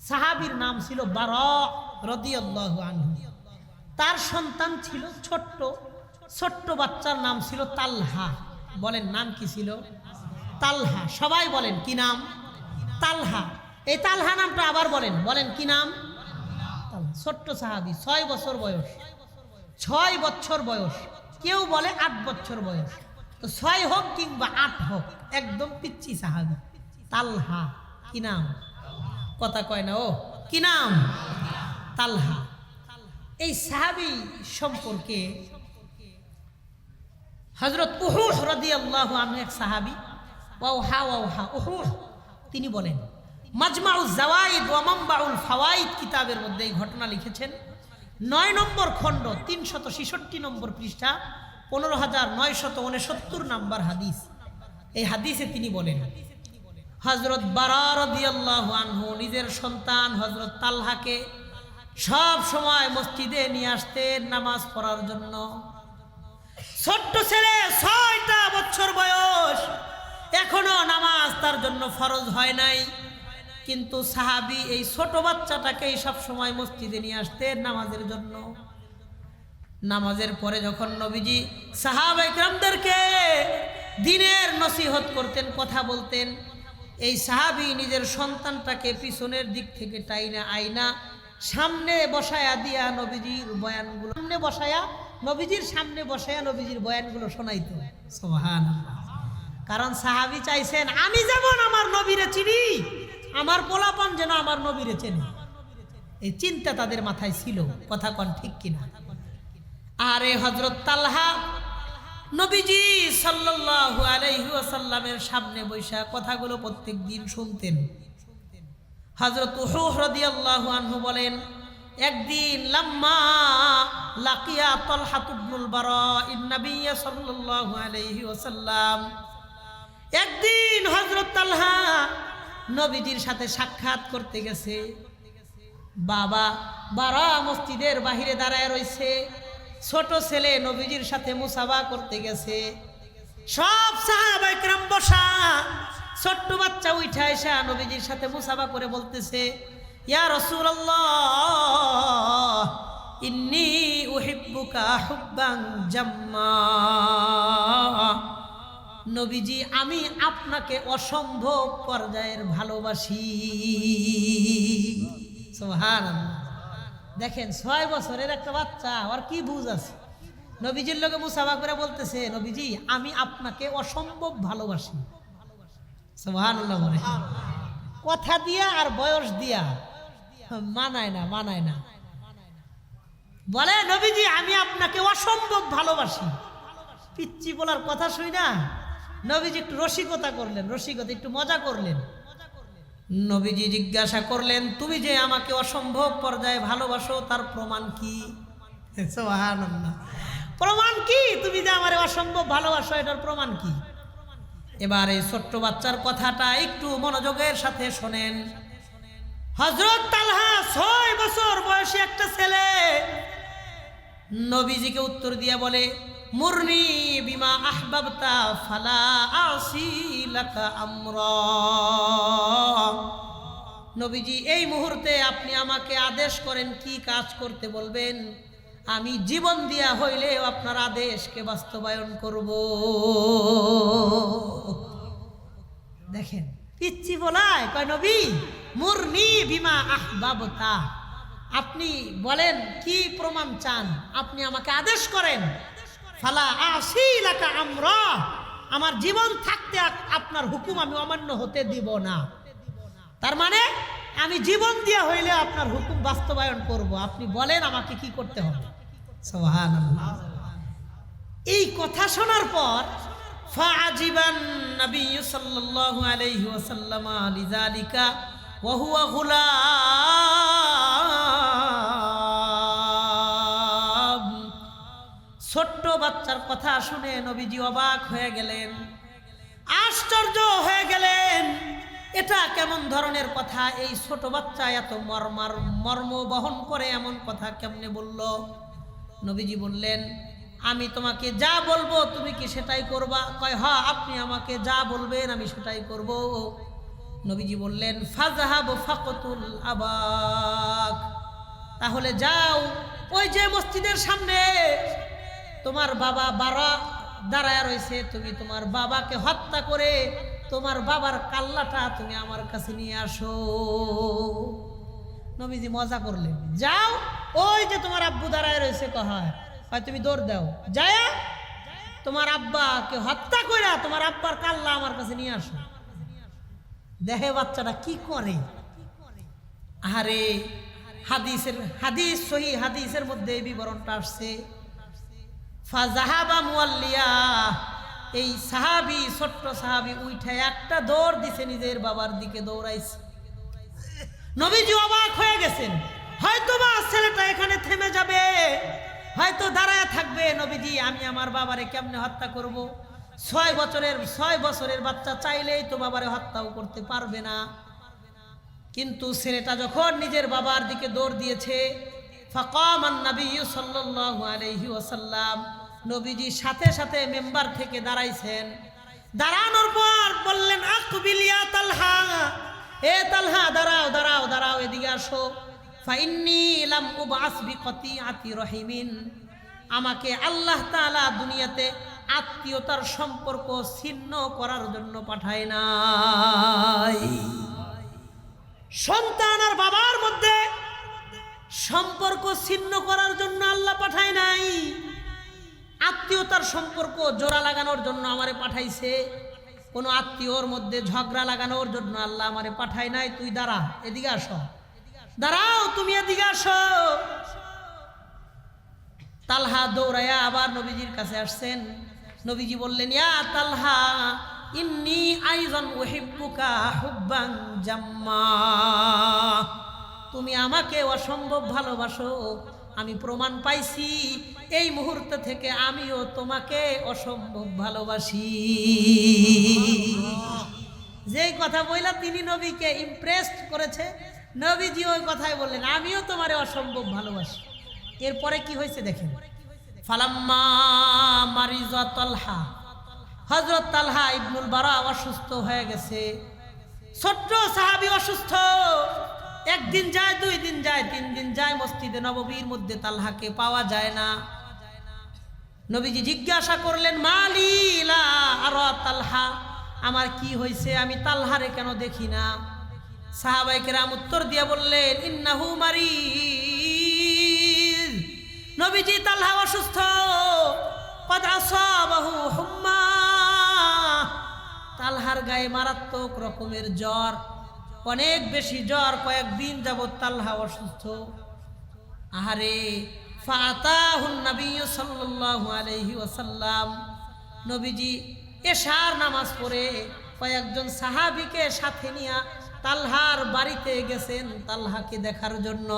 সাহাবীর নাম ছিল বারা রাদিয়াল্লাহু আনহু। তার সন্তান ছিল ছোট্ট বাচ্চার নাম ছিল তালহা। বলেন নাম কি ছিল? তালহা। সবাই বলেন কি নাম? তালহা। এই তালহা নামটা আবার বলেন কি নাম? ছোট্ট সাহাবী, 6 বছর বয়স, 6 বছর বয়স, কেউ বলে 8 বছর বয়স। তো 6 হোক কিংবা 8 হোক, একদম পিচ্চি সাহাবী তালহা। কি নাম? কথা কয় না। ও কি নাম? তালহা। এই সাহাবী সম্পর্কে হযরত উহুদ রাদিয়াল্লাহু আনহু এক সাহাবী, তিনি বলেন, মাজমাউজ জাওয়াইদ ওয়া মানবাউল ফাওয়াইদ কিতাবের মধ্যে এই ঘটনা লিখেছেন। 9 নম্বর খণ্ড 366 নম্বর পৃষ্ঠা 15969 নম্বর হাদিস। এই হাদিসে তিনি বলেন, হযরত বারা রাদিয়াল্লাহু আনহু নিজের সন্তান হযরত তালহাকে সব সময় মসজিদে নিয়ে আসতেন নামাজ পড়ার জন্য। ছোট্ট ছেলে, 6টা বছর বয়স, এখনো নামাজ তার জন্য ফরজ হয় নাই, কিন্তু সাহাবী এই ছোট বাচ্চাটাকে সব সময় মসজিদে নিয়ে আসতেন নামাজের জন্য। নামাজের পরে যখন নবীজি সাহাবায়ে কেরামদেরকে দ্বীনের নসিহত করতেন, কথা বলতেন, এই সাহাবী নিজের সন্তানটাকে পিছনের দিক থেকে টাইনা আইনা সামনে বসায়া দিয়া নবীজির বয়ানগুলো নবীজির সামনে বসায়া নবীজির বয়ানগুলো শোনাইতো। সুবহানাল্লাহ। কারণ সাহাবী চাইছেন আমি যেমন আমার নবীরে চিনি, আমার পোলাপান যেন আমার নবীরে চেনে। এই চিন্তা তাদের মাথায় ছিল। কথা কন ঠিক কিনা? আরে হযরত তালহা নবীজি সাল্লাল্লাহু আলাইহি ওয়াসাল্লামের সামনে বসে কথাগুলো প্রত্যেকদিন শুনতেন। হযরত উহুদ রাদিয়াল্লাহু আনহু বলেন, একদিন লাম্মা লাকিয়া তালহা ইবনুল বারা নবী সাল্লাল্লাহু আলাইহি ওয়াসাল্লাম, একদিন হযরত তালহা নবীজির সাথে সাক্ষাৎ করতে গেছে। বাবা বারা মসজিদের বাহিরে দাঁড়ায় রয়েছে, ছোট ছেলে নবীজির সাথে মুসাফা করতে গেছে। সব সাহাবায়ে কেরাম বসা, ছোট্ট বাচ্চা উঠা এসে নবীজির সাথে মুসাফা করে বলতেছে, ইয়া রাসূলুল্লাহ ইন্নী উহিব্বুকা হুব্বান জাম্মা। নবীজি আমি আপনাকে অসম্ভব পর্যায়ের ভালোবাসি। সুবহানাল্লাহ। দেখেন 6 বছরের একটা বাচ্চা, আর কি বুঝ আছে? নবীজির লগে মুসাফা করে বলতেছে, নবীজি আমি আপনাকে অসম্ভব ভালোবাসি। সুবহানাল্লাহ। বলে কথা দিয়া আর বয়স দিয়া মানায় না। বলে নবীজি আমি আপনাকে অসম্ভব ভালোবাসি। পিচ্চি বলার কথা শুই না, নবীজি একটু রসিকতা করলেন, একটু মজা করলেন। নবীজি জিজ্ঞাসা করলেন, তুমি যে আমাকে অসম্ভব পর্যায়ে ভালোবাসো তার প্রমাণ কি? সুবহানাল্লাহ। প্রমাণ কি? তুমি যে আমারে অসম্ভব ভালোবাসো এটার প্রমাণ কি? এবার এই ছোট্ট বাচ্চার কথাটা একটু মনোযোগের সাথে শোনেন। হযরত তালহা 6 বছর বয়সী একটা ছেলে নবীজিকে উত্তর দিয়া বলে, মুরনি বিমা আহবাবতা ফালা আসি লাকা আমরা। নবীজি এই মুহূর্তে আপনি আমাকে আদেশ করেন, কি কাজ করতে বলবেন, আমি জীবন দিয়া হইলেও আপনার আদেশকে বাস্তবায়ন করব। দেখেন পিচ্চি বলায় কয়, নবী মুরনি বিমা আহবাবতা, আপনি বলেন কি প্রমাণ চান, আপনি আমাকে আদেশ করেন। ফালা আসি লাকা আমরা, আমার জীবন থাকতে আপনার হুকুম আমি অমান্য হতে দিব না। তার মানে আমি জীবন দিয়া হইলে আপনার হুকুম বাস্তবায়ন করব, আপনি বলেন আমাকে কি করতে হবে। সুবহানাল্লাহ। এই কথা শোনার পর ফাআজিবান নবী সাল্লাল্লাহু আলাইহি ওয়াসাল্লাম লিযালিকা ওয়া হুয়া গুলাম। ছোট্ট বাচ্চার কথা শুনে নবীজি অবাক হয়ে গেলেন, আশ্চর্য হয়ে গেলেন। এটা কেমন ধরনের কথা? এই ছোট বাচ্চা এত মর্ম বহন করে এমন কথা কেমনে বলল? নবীজি বললেন, আমি তোমাকে যা বলবো তুমি কি সেটাই করবা? কয় হ্যাঁ, আপনি আমাকে যা বলবেন আমি সেটাই করব। নবীজি বললেন ফাযহাব ফাকতুল আবাক, তাহলে যাও ওই যে মসজিদের সামনে তোমার বাবা বারা দাঁড়ায় রয়েছে, তুমি তোমার বাবাকে হত্যা করে তোমার বাবার কাল্লাটা তুমি আমার কাছে নিয়ে আসো। নবীজি মজা করলেন, যাও ওই যে তোমার আব্বু দাঁড়ায় রয়েছে কহায়, হয় তুমি দৌড় দাও, যায় তোমার আব্বাকে হত্যা করে তোমার আব্বার কাল্লা আমার কাছে নিয়ে আসো। দেখে বাচ্চাটা কি করে। আরে হাদিস সহিহ হাদিসের মধ্যে এই বিবরণটা আসছে, ফাযাহাবা মুআল্লিয়া, এই সাহাবী ছোট্ট সাহাবী উঠে একটা দৌড় দিছে, নিজের বাবার দিকে দৌড়াইছে। নবীজি অবাক হয়ে গেছেন, হয়তো বা ছেলেটা এখানে থেমে যাবে, হয়তো দাঁড়ায় থাকবে। নবীজি আমি আমার বাবারে কেমনে হত্যা করব? 6 বছরের বাচ্চা চাইলেই তো বাবারে হত্যাও করতে পারবে না। কিন্তু ছেলেটা যখন নিজের বাবার দিকে দৌড় দিয়েছে, ফাকামান নবী সাল্লাল্লাহু আলাইহি ওয়াসাল্লাম, নবীজি সাথে সাথে মেম্বার থেকে দাঁড়াইছেন। দাঁড়ানোর পর বললেন আকবিল ইয়া তালহা, এ তালহা দাঁড়াও দাঁড়াও দাঁড়াও, এদিকে আসো। ফাইন্নী লাম উবআস বিকতিআতি রহিমিন, আমাকে আল্লাহ তাআলা দুনিয়াতে আত্মীয়তার সম্পর্ক ছিন্ন করার জন্য পাঠায় নাই। সন্তান আর বাবার মধ্যে সম্পর্ক ছিন্ন করার জন্য আল্লাহ পাঠায় নাই, আত্মীয়তার সম্পর্ক জোড়া লাগানোর জন্য আমারে পাঠাইছে। কোনো আত্মীয়র মধ্যে ঝগড়া লাগানোর জন্য আল্লাহ আমারে পাঠায় নাই। তুই দাঁড়া, এদিকে আসো, দাঁড়াও তুমি এদিকে আসো। তালহা দৌড়াইয়া আবার নবীজির কাছে আসছেন। নবীজি বললেন ইয়া তালহা ইন্নী আইযান উহিব্বুকা হুব্বান জাম্মা, তুমি আমাকে অসম্ভব ভালোবাসো, আমি প্রমাণ পাইছি, এই মুহূর্ত থেকে আমিও তোমাকে অসম্ভব ভালোবাসি। যেই কথা বললা তিনি নবীকে ইমপ্রেসড করেছে, নবীজি ওই কথাই বললেন আমিও তোমারে অসম্ভব ভালোবাসি। এরপরে কি হয়েছে দেখেন, ফালাম্মা মারিজা তালহা, হযরত তালহা ইবনুল বারা অসুস্থ হয়ে গেছে। ছোট্ট সাহাবী অসুস্থ, একদিন যায়, 2 দিন যায়, 3 দিন যায়, মসজিদে নববীর মধ্যে তালহাকে পাওয়া যায় না। নবীজি জিজ্ঞাসা করলেন মালি লা আরা তালহা, আমার কি হয়েছে, আমি তালহারে কেন দেখি না? সাহাবায়ে কেরাম উত্তর দিয়ে বললেন ইন্নাহু মারিদ, নবীজি তালহা অসুস্থ, কদ আসাবাহু হুম্মা, তালহার গায়ে মারাত্মক রকমের জ্বর, অনেক বেশি জ্বর, কয়েকদিন যাবত তালহা অসুস্থ। আহারে ফাতাহুন নবী সাল্লাল্লাহু আলাইহি ওয়াসাল্লাম, নবীজি এশার নামাজ পড়ে কয়েকজন সাহাবীকে সাথে নিয়ে তালহার বাড়িতে গেছেন তালহাকে দেখার জন্য।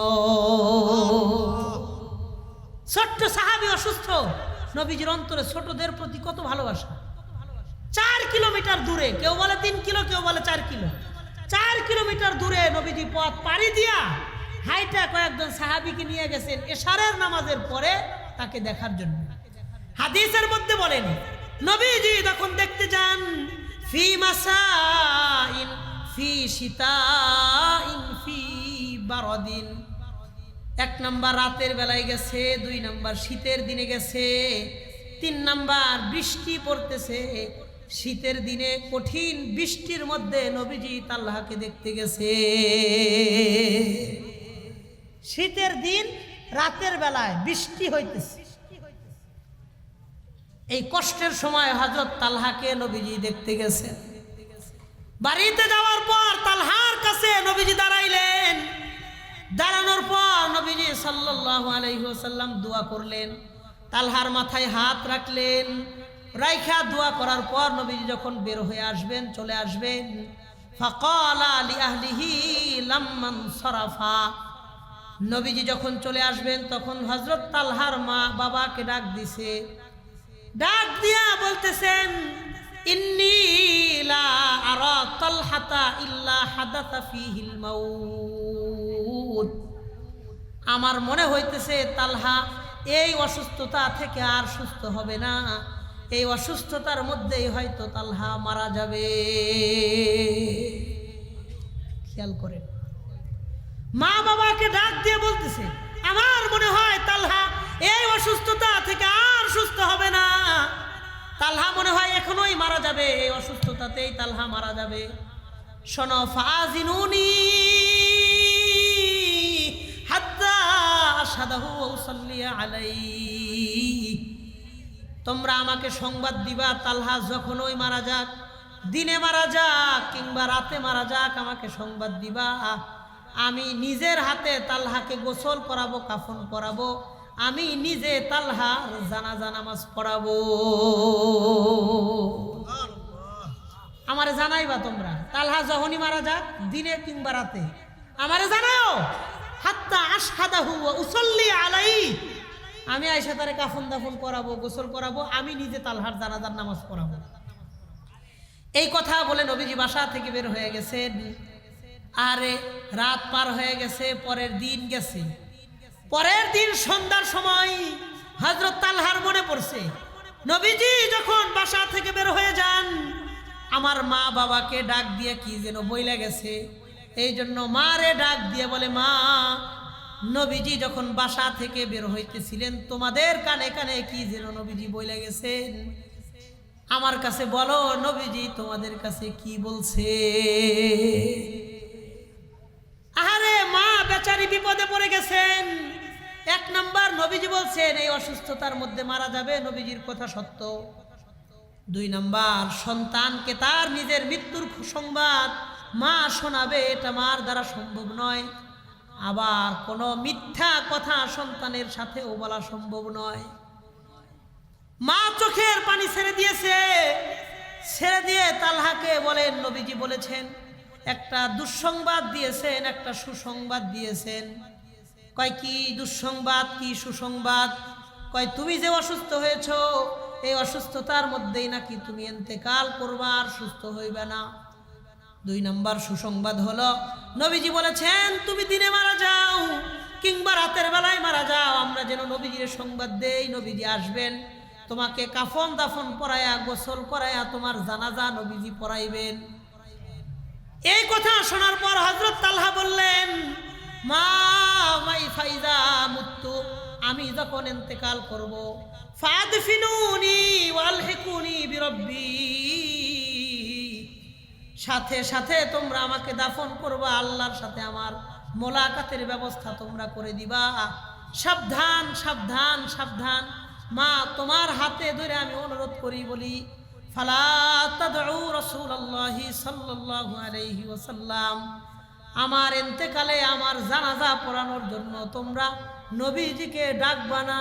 ছোট্ট সাহাবী অসুস্থ, নবীজির অন্তরে ছোটদের প্রতি কত ভালোবাসা। 4 কিলোমিটার দূরে, কেউ বলে 3 কিলো, কেউ বলে 4 কিলো, 4 কিলোমিটার দূরে নবীজি পথ পাড়ি দিয়া হাইটা কয়েকজন সাহাবীকে নিয়ে গেছেন এশারের নামাজের পরে তাকে দেখার জন্য। হাদিসের মধ্যে বলেন নবীজি যখন দেখতে যান ফি মাসাইন ফি শিতাইন ফি বারদিন, 1 নাম্বার রাতের বেলায় গেছে, 2 নাম্বার শীতের দিনে গেছে, 3 নাম্বার বৃষ্টি পড়তেছে, শীতের দিনে কঠিন বৃষ্টির মধ্যে নবীজি তালহাকে দেখতে গেছে। শীতের দিন রাতের বেলায় বৃষ্টি হইতেছে, এই কষ্টের সময় হযরত তালহাকে নবীজি দেখতে গেছেন। বাড়িতে যাওয়ার পর তালহার কাছে নবীজি দাঁড়াইলেন। দাঁড়ানোর পর নবীজি সাল্লাল্লাহু আলাইহি ওয়াসাল্লাম দোয়া করলেন, তালহার মাথায় হাত রাখলেন, রাইখা দোয়া করার পর নবীজি যখন বের হয়ে আসবেন, চলে আসবেন, ফাকালা লি আহলিহি লাম্মান সরাফা, নবীজি যখন চলে আসবেন তখন হযরত তালহার মা বাবাকে ডাক দিছে, ডাক দিয়া বলতেছেন ইন্নী লা আরা তালহাতা ইল্লা হাদাসা ফীহিল মাউত, আমার মনে হইতেছে তালহা এই অসুস্থতা থেকে আর সুস্থ হবে না, এই অসুস্থতার মধ্যেই হয়তো তালহা মারা যাবে। খেয়াল করেন, মা বাবাকে ডাক দিয়ে বলতেছে, আমার মনে হয় তালহা এই অসুস্থতা থেকে আর সুস্থ হবে না, তালহা মনে হয় এখনোই মারা যাবে, এই অসুস্থতাতেই তালহা মারা যাবে। শোনো, ফাজিনুনি হাত্তা আশহাদাহু ওয়া উসাল্লি আলাইহি, তোমরা আমাকে সংবাদ দিবা তালহা যখনই মারা যাক, দিনে মারা যাক কিংবা রাতে মারা যাক, আমাকে সংবাদ দিবা, আমি নিজের হাতে তালহাকে গোসল করাবো, কাফন করাবো, আমি নিজে তালহার জানাজা নামাজ পড়াবো। আমারে জানাইবা তোমরা, তালহা যখনই মারা যাক দিনে কিংবা রাতে আমারে জানাও, হাত্তা আশহাদাহু ওয়া উসাল্লি আলাইহি, আমি আয়েশা তারে কাফন দাফন করাবো, গোসল করাবো, আমি নিজে তালহার জানাজার নামাজ পড়াবো। এই কথা বলে নবীজি বাসা থেকে বের হয়ে গেছেন। আরে রাত পার হয়ে গেছে, পরের দিন গেছে। পরের দিন সন্ধ্যার সময় হযরত তালহার মনে পড়ছে, নবীজি যখন বাসা থেকে বের হয়ে যান আমার মা বাবাকে ডাক দিয়ে কি যেন বইলা গেছে। এই জন্য মারে ডাক দিয়ে বলে, মা, নবীজি যখন বাসা থেকে বের হইতেছিলেন তোমাদের কানে কানে কি যেন নবীজি বইলা গেছেন, আমার কাছে বলো নবীজি তোমাদের কাছে কি বলছে। আরে মা বেচারি বিপদে পড়ে গেছেন। এক নাম্বার, নবীজি বলছেন এই অসুস্থতার মধ্যে মারা যাবে, নবীজির কথা সত্য। দুই নাম্বার, সন্তানকে তার নিজের মৃত্যুর সংবাদ মা শোনাবে, এটা মার দ্বারা সম্ভব নয়। আবার কোনো মিথ্যা কথা সন্তানের সাথেও বলা সম্ভব নয়। মা চোখের পানি ছেড়ে দিয়েছে, ছেড়ে দিয়ে তালহাকে বলেন, নবীজি বলেছেন, একটা দুঃসংবাদ দিয়েছেন, একটা সুসংবাদ দিয়েছেন। কয় কি দুঃসংবাদ, কি সুসংবাদ? কয় তুমি যে অসুস্থ হয়েছো, এই অসুস্থতার মধ্যেই নাকি তুমি ইন্তেকাল করবা, আর সুস্থ হইবে না। দুই নাম্বার সুসংবাদ হলো, নবীজি বলেছেন তুমি দিনে মারা যাও কিংবা রাতের বেলায় মারা যাও, আমরা যেন নবীজির সংবাদ দেই, নবীজি আসবেন, তোমাকে কাফন দাফন পরায়া গোসল করায়া তোমার জানাজা নবীজি পড়াইবেন। এই কথা শোনার পর হযরত তালহা বললেন, মা মাই ফাইজা মুত্তু, আমি যখন ইন্তেকাল করব, ফাদফিনুনি ওয়ালহিকুনি বিরব্বি, সাথে সাথে তোমরা আমাকে দাফন করবা, আল্লাহর সাথে আমার মোলাকাতের ব্যবস্থা তোমরা করে দিবা। সাবধান সাবধান সাবধান, মা তোমার হাতে ধরে আমি অনুরোধ করি বলি, ফালা তাদউ রাসূলুল্লাহি সাল্লাল্লাহু আলাইহি ওয়াসাল্লাম, আমার ইন্তেকালে আমার জানাজা পড়ানোর জন্য তোমরা নবীজিকে ডাকবা না,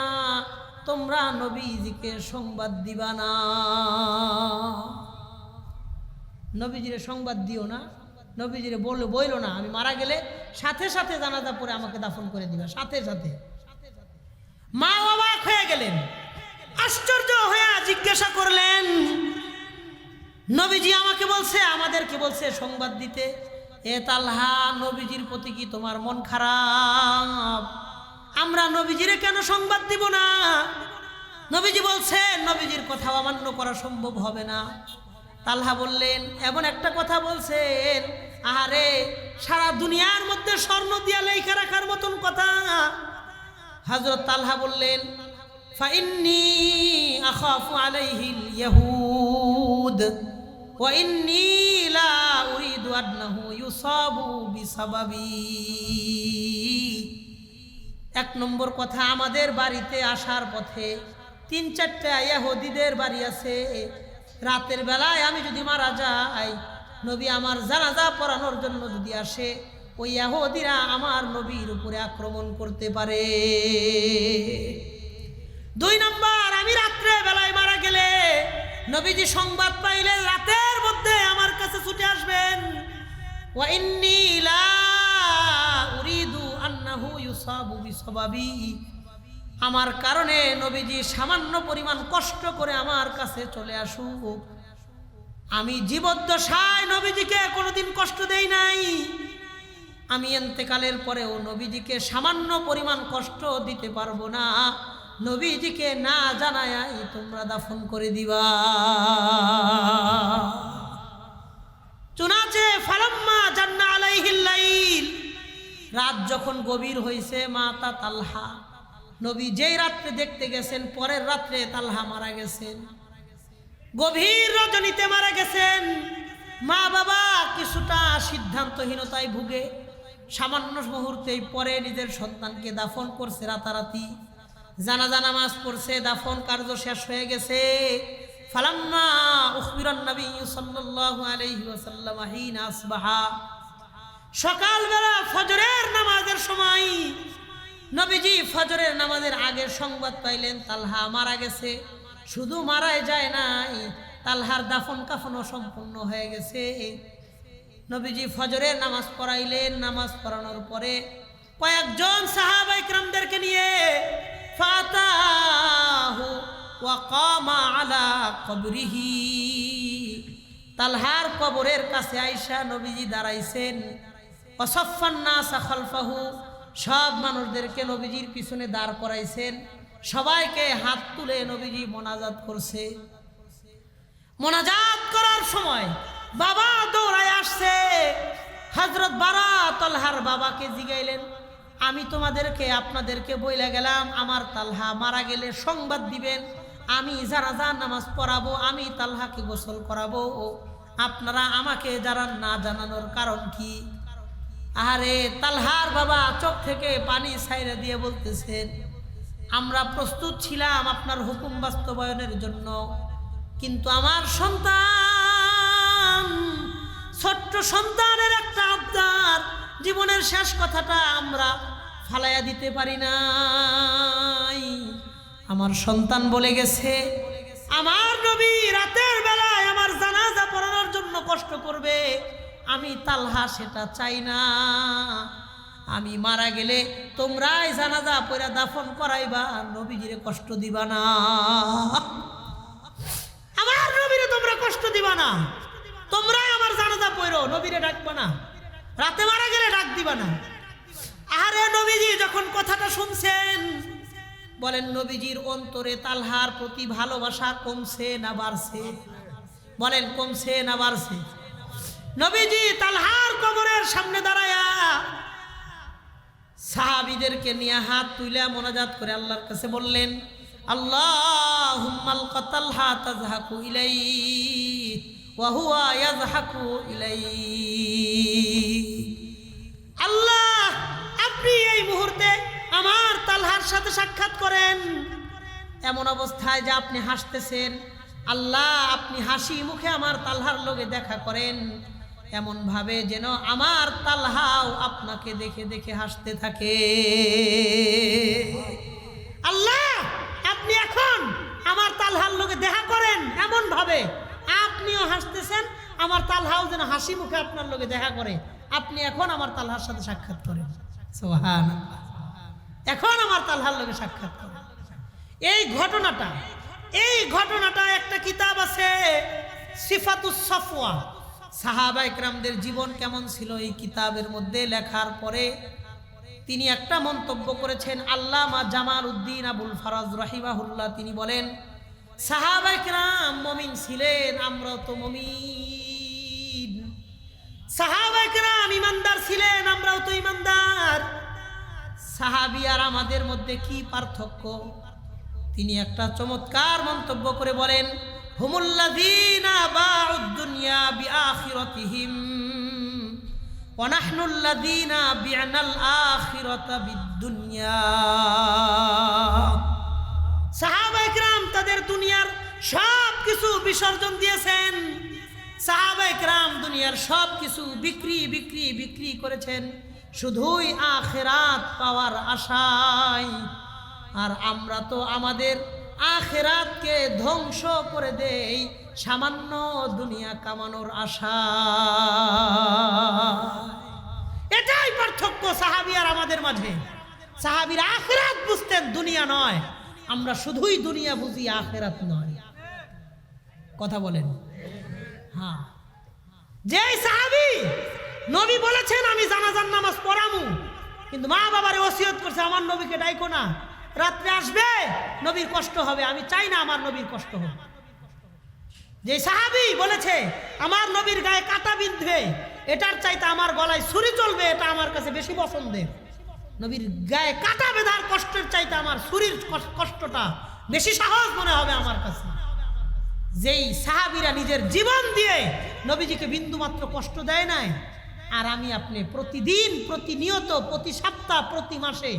তোমরা নবীজিকে সংবাদ দিবা না, নবীজিরে সংবাদ দিও না, নবীজিরে বইলো না আমি মারা গেলে সাথে সাথে জানাজা পড়ে আমাকে দাফন করে দিবা, সাথে সাথে। মা অবাক হয়ে গেলেন, আশ্চর্য হয়ে জিজ্ঞাসা করলেন, নবীজি আমাকে বলছে, আমাদেরকে বলছে সংবাদ দিতে, এ তালহা নবীজির প্রতি কি তোমার মন খারাপ? আমরা নবীজিরে কেন সংবাদ দিব না? নবীজি বলছেন নবীজির কথা অমান্য করা সম্ভব হবে না। তালহা বললেন, এমন একটা কথা বলছেন, আহারে সারা দুনিয়ার মধ্যে স্বর্ণ দিয়া লেখা রাখার মতন কথা। হযরত তালহা বললেন, ফাইন্নী আখাফু আলাইহিল ইয়াহুদ ওয়া ইন্নী লা উরিদু আন্নাহু ইউসাবু বিসাবাবি। এক নম্বর কথা, আমাদের বাড়িতে আসার পথে 3-4টা ইহুদিদের বাড়ি আছে। রাতের বেলায় আমি যদি মারা যাই, নবী আমার জানাজা পড়ানোর জন্য যদি আসে, ওই ইহুদিরা আমার নবীর উপরে আক্রমণ করতে পারে। 2 নম্বর, আমি রাত্রে বেলায় মারা গেলে নবীজি সংবাদ পাইলে রাতের মধ্যে আমার কাছে ছুটে আসবেন। ওয়া ইন্নী লা উরিদু আন্নাহু ইউসাবু বিসাবাবি, আমার কারণে নবীজি সামান্য পরিমাণ কষ্ট করে আমার কাছে চলে আসুক। আমি জীবদ্দশায় নবীজিকে কোনোদিন কষ্ট দেই নাই, আমি ইন্তেকালের পরেও নবীজিকে সামান্য পরিমাণ কষ্ট দিতে পারবো না। নবীজিকে না জানায়াই তোমরা দাফন করে দিবা। চুনাচে ফালাম্মা জান্না আলাইহি আলাইহিল লাইল, রাত যখন গভীর হয়েছে মাতা তালহা, নবী যেই রাত্রে দেখতে গেছেন পরের রাত্রে তালহা মারা গেছেন, গভীর রজনীতে মারা গেছেন। মা বাবা কিছুটা সিদ্ধান্তহীনতায় ভুগে সামান্য মুহূর্তেই পরে নিজের সন্তানকে দাফন করছে রাতারাতি। জানাজা নামাজ পড়ছে, দাফন কার্য শেষ হয়ে গেছে। ফালাম্মা উখবিরান নবী সাল্লাল্লাহু আলাইহি ওয়াসাল্লাম হিনা আসবাহা, সকালবেলা ফজরের নামাজের সময় নবীজি ফজরের নামাজের আগে সংবাদ পাইলেন তালহা মারা গেছে। শুধু মারাই যায় নাই, তালহার দাফন কাফনও সম্পূর্ণ হয়ে গেছে। নবীজি ফজরের নামাজ পড়াইলেন। নামাজ পড়ানোর পরে কয়েকজন সাহাবা ইকরামদেরকে নিয়ে ফাতাহু ওয়া কামা আলা কবরিহি, তালহার কবরের কাছে আইসা নবীজি দাঁড়াইছেন। ওয়াসাফফান নাস খালফাহু, সব মানুষদেরকে নবীজির পিছনে দাঁড় করাইছেন। সবাইকে হাত তুলে নবীজি মোনাজাত করছে। মোনাজাত করার সময় বাবা দৌড়ায় আসছে। হযরত বারা তালহার বাবাকে জিগাইলেন, আমি তোমাদেরকে আপনাদেরকে বইলা গেলাম আমার তালহা মারা গেলে সংবাদ দিবেন, আমি জানাজা নামাজ পড়াবো, আমি তালহাকে গোসল করাবো, আপনারা আমাকে জানান না, জানানোর কারণ কি? আরে তালহার বাবা চোখ থেকে পানি ছাইরে দিয়ে বলতেছেন, আমরা প্রস্তুত ছিলাম আপনার হুকুম বাস্তবায়নের জন্য, কিন্তু আমার সন্তান, ছোট্ট সন্তানের একটা আবদার, জীবনের শেষ কথাটা আমরা ফালাইয়া দিতে পারি নাই। আমার সন্তান বলে গেছে আমার নবী রাতের বেলায় আমার জানাজা পড়ানোর জন্য কষ্ট করবে, আমি তালহা সেটা চাই না। আমি মারা গেলে তোমরাই জানাজা পড়া দাফন করাইবা, নবীজিরে কষ্ট দিবা না, আমার নবীরে তোমরা কষ্ট দিবা না, তোমরাই আমার জানাজা পড়ো, নবীরে ডাকবা না, রাতে মারা গেলে ডাক দিবা না। আরে নবীজি যখন কথাটা শুনছেন, বলেন নবীজির অন্তরে তালহার প্রতি ভালোবাসা কমছে না বাড়ছে? বলেন কমছে না বাড়ছে? নবীজি তালহার কবরের সামনে দাঁড়ায়া সাহাবীদেরকে নিয়ে হাত তুলে মোনাজাত করে আল্লাহর কাছে বললেন, আল্লাহুম্মাল কাতালহা তাযহাকু ইলাইহি ওয়া হুয়া ইয়াযহাকু ইলাইহি। আল্লাহ, আপনি এই মুহূর্তে আমার তালহার সাথে সাক্ষাৎ করেন, এমন অবস্থায় যে আপনি হাসতেছেন। আল্লাহ, আপনি হাসি মুখে আমার তালহার লগে দেখা করেন, এমন ভাবে যেন আমার তালহাও আপনাকে দেখে দেখে হাসতে থাকে। আল্লাহ, আপনি এখন আমার তালহার লগে দেখা করেন, এমন ভাবে আপনিও হাসতেছেন, আমার তালহাও যেন হাসি মুখে আপনার লগে দেখা করে। আপনি এখন আমার তালহার সাথে সাক্ষাৎ করেন। সুবহানাল্লাহ, এখন আমার তালহার লগে সাক্ষাৎ করেন। এই ঘটনাটা একটা কিতাব আছে, সিফাতুস সাফওয়া, সাহাবা ইকরামদের জীবন কেমন ছিল এই কিতাবের মধ্যে লেখার পরে তিনি একটা মন্তব্য করেছেন। আল্লামা জামাল উদ্দিন আবুল ফারাজ রাহিমাহুল্লাহ তিনি বলেন, সাহাবা ইকরাম মুমিন ছিলেন, আমরাও তো মুমিন। সাহাবা ইকরাম ইমানদার ছিলেন, আমরাও তো ইমানদার। সাহাবী আর আমাদের মধ্যে কি পার্থক্য? তিনি একটা চমৎকার মন্তব্য করে বলেন, হুমুল্লাযীনা বাউদ দুনিয়া বিআখিরাতিহিম ওয়া নাহনুল্লাযীনা বি'নাল আখিরাতা বিদ-দুনিয়া। সাহাবা ইকরাম তাদের দুনিয়ার সব কিছু বিসর্জন দিয়েছেন, সাহাবা ইকরাম দুনিয়ার সব কিছু বিক্রি করেছেন শুধুই আখিরাত পাওয়ার আশায়। আর আমরা তো আমাদের আখিরাতকে ধ্বংস করে দেই সামান্য দুনিয়া কামানোর আশা। এটাই পার্থক্য সাহাবী আর আমাদের মাঝে। সাহাবীরা আখিরাত বুঝতেন, দুনিয়া নয়। আমরা শুধুই দুনিয়া বুঝি, আখিরাত নয়। কথা বলেন? হ্যাঁ, যে সাহাবী নবী বলেছেন আমি জানাজার নামাজ পড়ামু, কিন্তু মা বাবারে ওসিয়ত করছে আমার নবীকে ডাইকো না, রাত্রে আসবে নবীর কষ্ট হবে, আমি চাই না আমার নবীর কষ্ট হবে। যে সাহাবী বলেছে আমার নবীর গায়ে কাঁটা বিঁধবে, এটার চাইতে আমার গলায় ছুরি চলবে, এটা আমার কাছে বেশি পছন্দের। নবীর গায়ে কাটা বেঁধার কষ্টের চাইতে আমার ছুরির কষ্টটা বেশি সহজ মনে হবে আমার কাছে। যেই সাহাবীরা নিজের জীবন দিয়ে নবীজিকে বিন্দুমাত্র কষ্ট দেয় নাই, আর আমি আপনি প্রতিদিন, প্রতিনিয়ত, প্রতি সপ্তাহ, প্রতি মাসে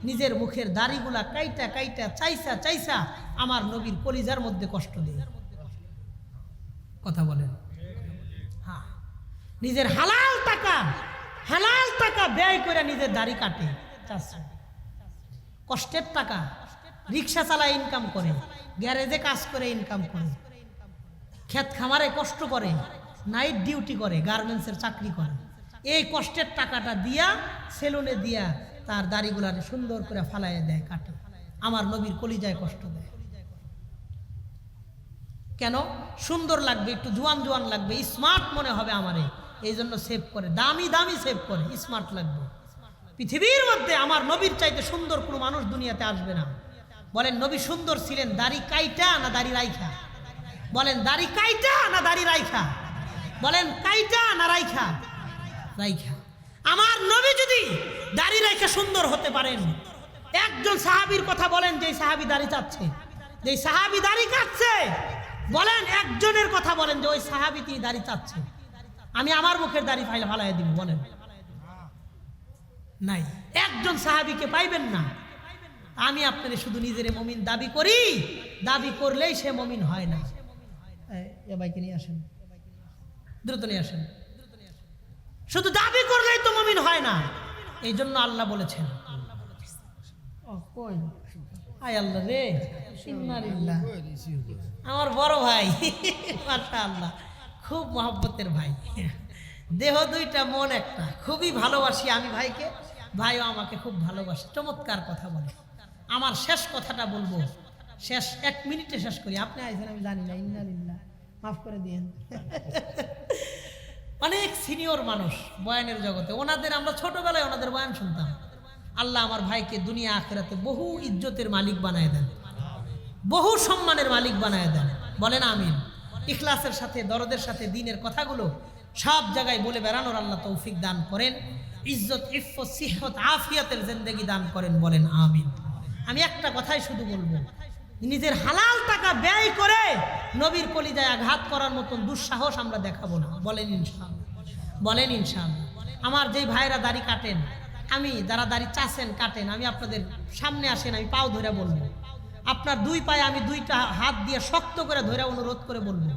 নিজের মুখের দাড়িগুলা কাইটা কাইটা চাইসা চাইসা আমার নবীর কলিজার মধ্যে কষ্ট দেয়। কথা বলেন? হ্যাঁ, নিজের হালাল টাকা ব্যয় করে নিজের দাড়ি কাটে, কষ্টের টাকা, রিক্সা চালায় ইনকাম করে, গ্যারেজে কাজ করে ইনকাম করে, ক্ষেত খামারে কষ্ট করে, নাইট ডিউটি করে, গার্মেন্টসের চাকরি করে। এই কষ্টের টাকাটা দিয়া সেলুনে দিয়া তার দাড়িগুলা সুন্দর করে ফালাইয়া দেয়, কাটে। আমার নবীর কলিজায় কষ্ট দেয় কেন? সুন্দর লাগবে, একটু জোয়ান জোয়ান লাগবে, স্মার্ট মনে হবে আমারে, এই জন্য সেভ করে, দামি দামি সেভ করে, স্মার্ট লাগবে। পৃথিবীর মধ্যে আমার নবীর চাইতে সুন্দর কোনো মানুষ দুনিয়াতে আসবে না। বলেন নবী সুন্দর ছিলেন দাড়ি কাইটা না দাড়ি রাইখা? বলেন দাড়ি কাইটা না দাড়ি রাইখা? বলেন কাইটা না রাইখা? রাইখা। আমার নবী যদি দাড়ি রাইখা সুন্দর হতে পারেন, একজন সাহাবীর কথা বলেন যে সাহাবী দাড়ি চাচ্ছে, যে সাহাবী দাড়ি কাটছে, বলেন একজনের কথা বলেন যে ওই সাহাবী তিনি দাড়ি চাচ্ছে। আমি আমার মুখের দাড়ি ফালাইয়া দিব, বলেন? নাই, একজন সাহাবীকে পাইবেন না। আমি আপনাদের শুধু নিজের মুমিন দাবি করি, দাবি করলেই সে মুমিন হয় না। এ ভাইকে নিয়ে আসেন, দ্রুত নিয়ে আসেন। শুধু দাবি করলেই তো মুমিন হয় না। এই জন্য আল্লাহ বলেছেন, আয় আল্লাহ রে, আমার বড় ভাই, মাশাআল্লাহ, খুব মহব্বতের ভাই, দেহ দুইটা মন একটা, খুবই ভালোবাসি আমি ভাইকে, ভাইও আমাকে খুব ভালোবাসে। চমৎকার কথা বলে। আমার শেষ কথাটা বলবো, শেষ 1 মিনিটে শেষ করি। আপনি আইছেন আমি জানি না, ইন্নালিল্লাহ, মাফ করে দিয়েন। অনেক সিনিয়র মানুষ বয়ানের জগতে, ওনাদের আমরা ছোটবেলায় ওনাদের বয়ান শুনতাম। আল্লাহ আমার ভাইকে দুনিয়া আখিরাতে বহু ইজ্জতের মালিক বানায় দেন, বহু সম্মানের মালিক বানায় দেন। বলেন আমিন। ইখলাসের সাথে, দরদের সাথে দ্বীনের কথাগুলো সব জায়গায় বলে বেড়ানোর আল্লাহ তৌফিক দান করেন। ইজ্জত, ইফফত, সিহত, আফিয়াতের জিন্দেগি দান করেন। বলেন আমিন। আমি একটা কথাই শুধু বলবো, নিজের হালাল টাকা ব্যয় করে নবীর কলিজায় আঘাত করার মতন দুঃসাহস আমরা দেখাবো না। বলেন ইনশাআল্লাহ? বলেন ইনশাআল্লাহ? আমার যেই ভাইরা দাড়ি কাটেন, আমি যারা দাড়ি চাচ্ছেন কাটেন, আমি আপনাদের সামনে আসেন, আমি পাও ধরে বলবো, আপনার 2 পায়ে আমি 2টা হাত দিয়ে শক্ত করে ধরে অনুরোধ করে বলবো,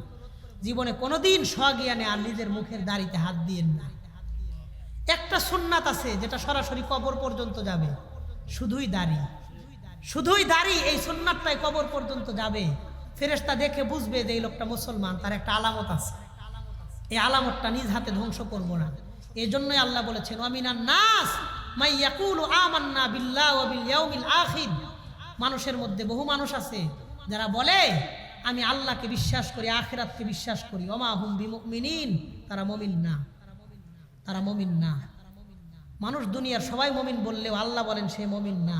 জীবনে কোনোদিন স্বজ্ঞানে আর নিজের মুখের দাড়িতে হাত দিয়েন না। একটা সুন্নাত আছে যেটা সরাসরি কবর পর্যন্ত যাবে, শুধুই দাড়ি, শুধুই দাড়ি। এই সুন্নাতটাই কবর পর্যন্ত যাবে। ফেরেশতা দেখে বুঝবে যে এই লোকটা মুসলমান, তার একটা আলামত আছে। এই আলামতটা নিজ হাতে ধ্বংস করব না। এই জন্যই আল্লাহ বলেছেন, ওয়ামিনান নাস মাই ইয়াকুলু আমান্না বিল্লাহি ওয়া বিল ইয়াউমিল আখির। মানুষের মধ্যে বহু মানুষ আছে যারা বলে আমি আল্লাহকে বিশ্বাস করি, আখিরাতকে বিশ্বাস করি, ওমা হুম বিমুমিনিন, তারা মুমিন না, তারা মুমিন না। মানুষ দুনিয়ার সবাই মুমিন বললেও আল্লাহ বলেন সে মুমিন না।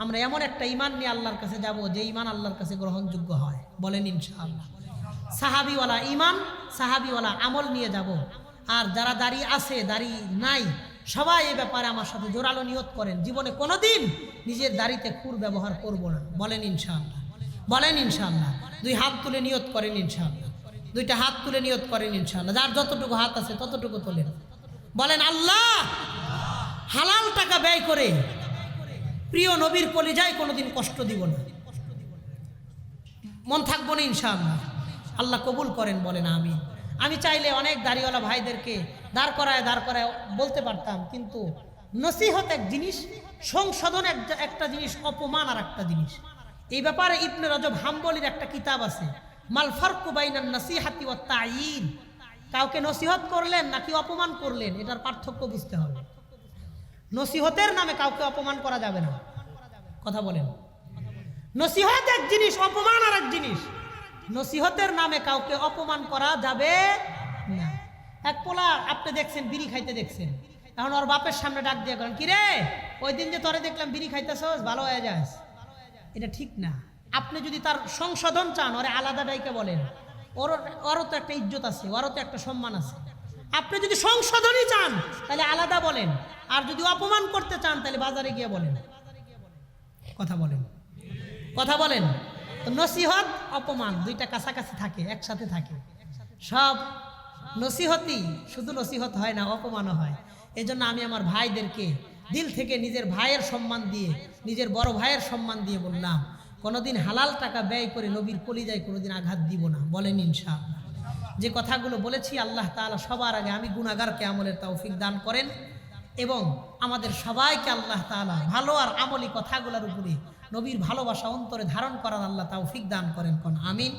আমরা এমন একটা ঈমান নিয়ে আল্লাহর কাছে যাব যে ঈমান আল্লাহর কাছে গ্রহণযোগ্য হয়। বলেন ইনশাআল্লাহ? সাহাবীওয়ালা ঈমান, সাহাবীওয়ালা আমল নিয়ে যাব। আর যারা দাড়ি আছে, দাড়ি নাই, সবাই এই ব্যাপারে আমার সাথে জোরালো নিয়ত করেন, জীবনে কোনোদিন নিজের দাড়িতে খুর ব্যবহার করব না। বলেন ইনশাআল্লাহ? বলেন ইনশাআল্লাহ? 2 হাত তুলে নিয়ত করেন ইনশাআল্লাহ। 2টা হাত তুলে নিয়ত করেন ইনশাআল্লাহ। যার যতটুকু হাত আছে ততটুকু তোলেন। বলেন আল্লাহ, হালাল টাকা ব্যয় করে প্রিয় নবীর কলিজায় কোনোদিন কষ্ট দিব না, মন থাকবো না ইনশাআল্লাহ। আল্লাহ কবুল করেন। বলেন আমিন। আমি চাইলে অনেক দাড়িওয়ালা ভাইদেরকে দাঁড় করায় বলতে পারতাম, কিন্তু নসিহত এক জিনিস, সংশোধন একটা জিনিস, অপমান আর একটা জিনিস। এই ব্যাপারে ইবনে রজব হাম্বলির একটা কিতাব আছে, মাল ফারকু বাইনান নাসিহাতি ওয়াত তাঈন। কাউকে নসিহত করলেন নাকি অপমান করলেন, এটার পার্থক্য বুঝতে হবে। নসিহতের নামে কাউকে অপমান করা যাবে না। কথা বলেন? নসিহত এক জিনিস, অপমান আর এক জিনিস। নসিহতের নামে কাউকে অপমান করা যাবে না। এক পোলা আপনি দেখছেন বিড়ি খাইতে, দেখছেন, এখন ওর বাপের সামনে ডাক দিয়ে করেন, কি রে ওই দিন যে তোরে দেখলাম বিড়ি খাইতেছস, ভালো হয়ে যাস। এটা ঠিক না। আপনি যদি তার সংশোধন চান, ওরে আলাদা ডাইকে বলেন, ওরও তো একটা ইজ্জত আছে, ওরও তো একটা সম্মান আছে। আপনি যদি সংশোধনই চান তাহলে আলাদা বলেন, আর যদি অপমান করতে চান তাহলে বাজারে গিয়ে বলেন। কথা বলেন, কথা বলেন। তো নসিহত অপমান দুইটা কাছাকাছি থাকে, একসাথে থাকে। সব নসিহতই শুধু নসিহত হয় না, অপমানও হয়। এই জন্য আমি আমার ভাইদেরকে দিল থেকে নিজের ভাইয়ের সম্মান দিয়ে, নিজের বড় ভাইয়ের সম্মান দিয়ে বললাম, কোনোদিন হালাল টাকা ব্যয় করে নবীর কলিজায় কোনোদিন আঘাত দিব না। বলেন ইনশাআল্লাহ। যে কথাগুলো বলেছি আল্লাহ তাআলা সবার আগে আমি গুনাহগারকে আমলের তৌফিক দান করেন, এবং আমাদের সবাইকে আল্লাহ তাআলা ভালো আর আমলি কথাগুলোর উপরে নবীর ভালোবাসা অন্তরে ধারণ করার আল্লাহ তৌফিক দান করেন। কোন আমিন।